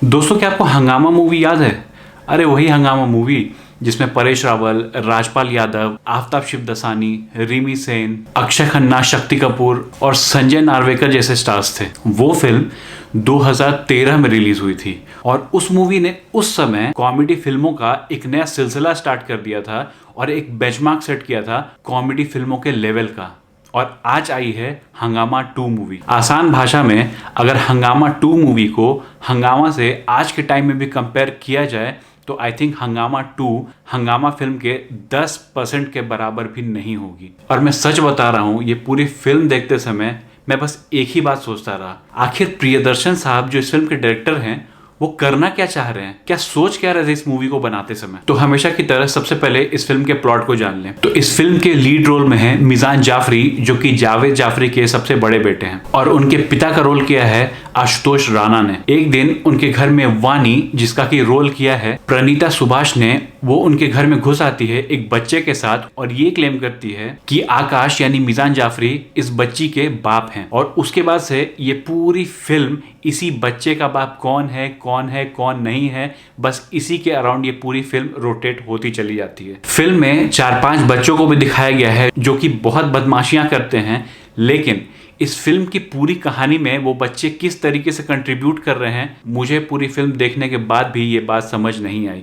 दोस्तों, क्या आपको हंगामा मूवी याद है? अरे वही हंगामा मूवी जिसमें परेश रावल, राजपाल यादव, आफताब शिवदसानी, रिमी सेन, अक्षय खन्ना, शक्ति कपूर और संजय नार्वेकर जैसे स्टार्स थे। वो फिल्म 2013 में रिलीज हुई थी और उस मूवी ने उस समय कॉमेडी फिल्मों का एक नया सिलसिला स्टार्ट कर दिया था और एक बेंचमार्क सेट किया था कॉमेडी फिल्मों के लेवल का। और आज आई है हंगामा 2 मूवी। आसान भाषा में अगर हंगामा 2 मूवी को हंगामा से आज के टाइम में भी कंपेयर किया जाए तो आई थिंक हंगामा 2 हंगामा फिल्म के 10% के बराबर भी नहीं होगी। और मैं सच बता रहा हूँ, ये पूरी फिल्म देखते समय मैं बस एक ही बात सोचता रहा, आखिर प्रियदर्शन साहब जो इस फिल्म के डायरेक्टर हैं वो करना क्या चाह रहे हैं, क्या सोच क्या रहे थे इस मूवी को बनाते समय। तो हमेशा की तरह सबसे पहले इस फिल्म के प्लॉट को जान लें। तो इस फिल्म के लीड रोल में है मिजान जाफरी, जो कि जावेद जाफरी के सबसे बड़े बेटे हैं, और उनके पिता का रोल किया है आशुतोष राणा ने। एक दिन उनके घर में वानी, जिसका की रोल किया है प्रणीता सुभाष ने, वो उनके घर में घुस आती है एक बच्चे के साथ और ये क्लेम करती है कि आकाश यानी मिजान जाफरी इस बच्ची के बाप हैं। और उसके बाद से ये पूरी फिल्म इसी बच्चे का बाप कौन है कौन नहीं है, बस इसी के अराउंड ये पूरी फिल्म रोटेट होती चली जाती है। फिल्म में 4-5 बच्चों को भी दिखाया गया है जो कि बहुत बदमाशियां करते हैं, लेकिन इस फिल्म की पूरी कहानी में वो बच्चे किस तरीके से कंट्रीब्यूट कर रहे हैं, मुझे पूरी फिल्म देखने के बाद भी ये बात समझ नहीं आई।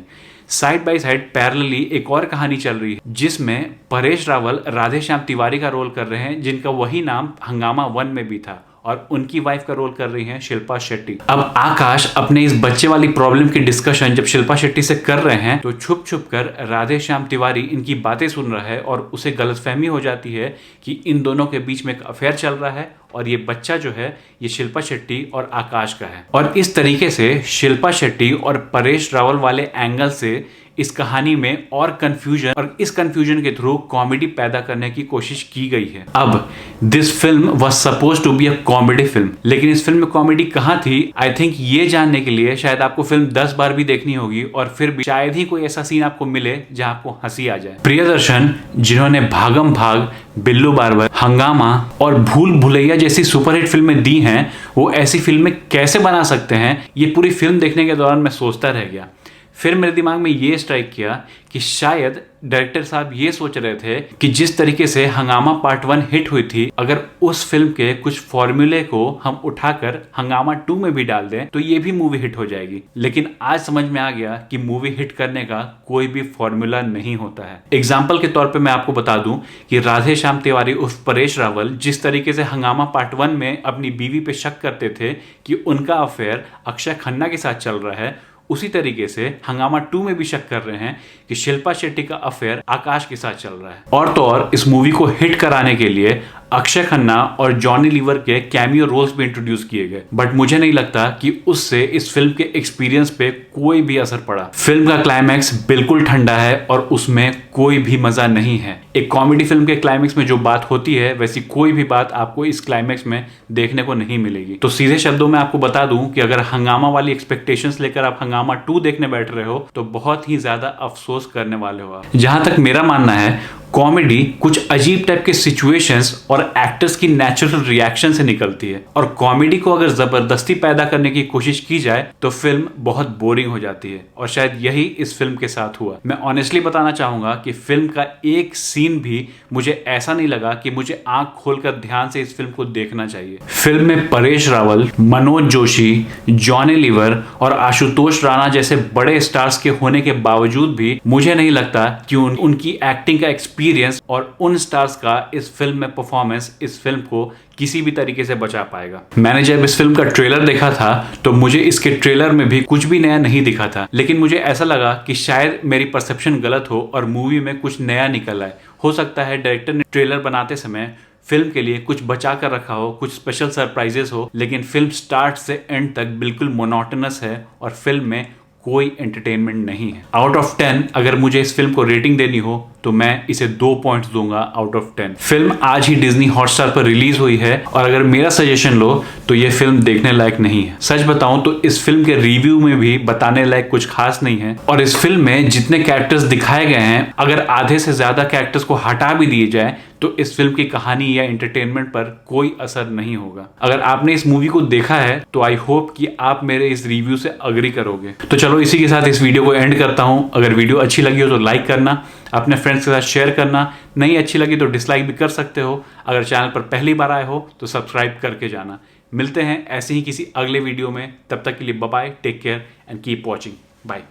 साइड बाय साइड पैरेलली एक और कहानी चल रही है जिसमें परेश रावल राधे श्याम तिवारी का रोल कर रहे हैं, जिनका वही नाम हंगामा 1 में भी था, और उनकी वाइफ का रोल कर रही हैं शिल्पा शेट्टी। अब आकाश अपने इस बच्चे वाली प्रॉब्लम की डिस्कशन जब शिल्पा शेट्टी से कर रहे हैं तो छुप छुप कर राधे श्याम तिवारी इनकी बातें सुन रहा है और उसे गलतफहमी हो जाती है कि इन दोनों के बीच में एक अफेयर चल रहा है और ये बच्चा जो है ये शिल्पा शेट्टी और आकाश का है। और इस तरीके से शिल्पा शेट्टी और परेश रावल वाले एंगल से इस कहानी में और कंफ्यूजन, और इस कंफ्यूजन के थ्रू कॉमेडी पैदा करने की कोशिश की गई है। अब this film was suppose to be a comedy film, लेकिन इस फिल्म में कॉमेडी कहां थी, आई थिंक ये जानने के लिए शायद आपको फिल्म 10 बार भी देखनी होगी और फिर भी शायद ही कोई ऐसा सीन आपको मिले जहां आपको हंसी आ जाए। प्रियदर्शन, जिन्होंने भागम भाग, बिल्लू बार्बर, हंगामा और भूल भुलैया जैसी सुपरहिट फिल्में दी हैं, वो ऐसी फिल्में कैसे बना सकते हैं, ये पूरी फिल्म देखने के दौरान मैं सोचता रह गया। फिर मेरे दिमाग में ये स्ट्राइक किया कि शायद डायरेक्टर साहब ये सोच रहे थे कि जिस तरीके से हंगामा पार्ट 1 हिट हुई थी, अगर उस फिल्म के कुछ फॉर्मूले को हम उठाकर हंगामा 2 में भी डाल दें तो ये भी मूवी हिट हो जाएगी। लेकिन आज समझ में आ गया कि मूवी हिट करने का कोई भी फॉर्मूला नहीं होता है। एग्जाम्पल के तौर पर मैं आपको बता दूं कि राधे श्याम तिवारी उर्फ परेश रावल जिस तरीके से हंगामा पार्ट 1 में अपनी बीवी पे शक करते थे कि उनका अफेयर अक्षय खन्ना के साथ चल रहा है, उसी तरीके से हंगामा 2 में भी शक कर रहे हैं कि शिल्पा शेट्टी का अफेयर आकाश के साथ चल रहा है। और तो और इस मूवी को हिट कराने के लिए अक्षय खन्ना और जॉनी लीवर के कैमियो रोल्स भी इंट्रोड्यूस किए गए, बट मुझे नहीं लगता कि उससे इस फिल्म के एक्सपीरियंस पे कोई भी असर पड़ा। फिल्म का क्लाइमैक्स बिल्कुल ठंडा है और उसमें कोई भी मजा नहीं है। एक कॉमेडी फिल्म के क्लाइमैक्स में जो बात होती है वैसी कोई भी बात आपको इस क्लाइमैक्स में देखने को नहीं मिलेगी। तो सीधे शब्दों में आपको बता दूं कि अगर हंगामा वाली एक्सपेक्टेशंस लेकर आप हंगामा 2 देखने बैठ रहे हो तो बहुत ही ज्यादा अफसोस करने वाले हो आप। जहां तक मेरा मानना है, कॉमेडी कुछ अजीब टाइप के सिचुएशंस और एक्टर्स की नेचुरल रिएक्शन से निकलती है, और कॉमेडी को अगर जबरदस्ती पैदा करने की कोशिश की जाए तो फिल्म बहुत बोरिंग हो जाती है, और शायद यही इस फिल्म के साथ हुआ। मैं ऑनेस्टली बताना चाहूंगा कि फिल्म का एक सीन भी मुझे ऐसा नहीं लगा कि मुझे आंख खोलकर ध्यान से इस फिल्म को देखना चाहिए। फिल्म में परेश रावल, मनोज जोशी, जॉनी लीवर और आशुतोष राणा जैसे बड़े स्टार्स के होने के बावजूद भी मुझे नहीं लगता कि उनकी एक्टिंग का एक्सपीरियंस और उन स्टार्स का इस फिल्म में परफॉर्मेंस इस फिल्म को किसी भी तरीके से बचा पाएगा। मैंने जब इस फिल्म का ट्रेलर देखा था तो मुझे इसके ट्रेलर में भी कुछ भी नया नहीं दिखा था, लेकिन मुझे ऐसा लगा कि शायद मेरी परसेप्शन गलत हो और मूवी में कुछ नया निकल आए। हो सकता है डायरेक्टर ने ट्रेलर बनाते समय फिल्म के लिए कुछ बचा कर रखा हो, कुछ स्पेशल सरप्राइजेस हो, लेकिन फिल्म स्टार्ट से एंड तक बिल्कुल मोनोटोनस है और फिल्म में कोई एंटरटेनमेंट नहीं है। आउट ऑफ 10 अगर मुझे इस फिल्म को रेटिंग देनी हो तो मैं इसे 2 पॉइंट्स दूंगा आउट ऑफ 10। फिल्म आज ही डिज्नी हॉटस्टार पर रिलीज हुई है और अगर मेरा सजेशन लो तो ये फिल्म देखने लायक नहीं है। सच बताऊं तो इस फिल्म के रिव्यू में भी बताने लायक कुछ खास नहीं है, और इस फिल्म में जितने कैरेक्टर्स दिखाए गए हैं अगर आधे से ज्यादा कैरेक्टर्स को हटा भी दिए जाए तो इस फिल्म की कहानी या एंटरटेनमेंट पर कोई असर नहीं होगा। अगर आपने इस मूवी को देखा है तो आई होप कि आप मेरे इस रिव्यू से अग्री करोगे। तो चलो इसी के साथ इस वीडियो को एंड करता हूं। अगर वीडियो अच्छी लगी हो तो लाइक करना, अपने फ्रेंड्स के साथ शेयर करना, नहीं अच्छी लगी तो डिसलाइक भी कर सकते हो। अगर चैनल पर पहली बार आए हो तो सब्सक्राइब करके जाना। मिलते हैं ऐसे ही किसी अगले वीडियो में, तब तक के लिए bye bye, take care and keep watching, bye.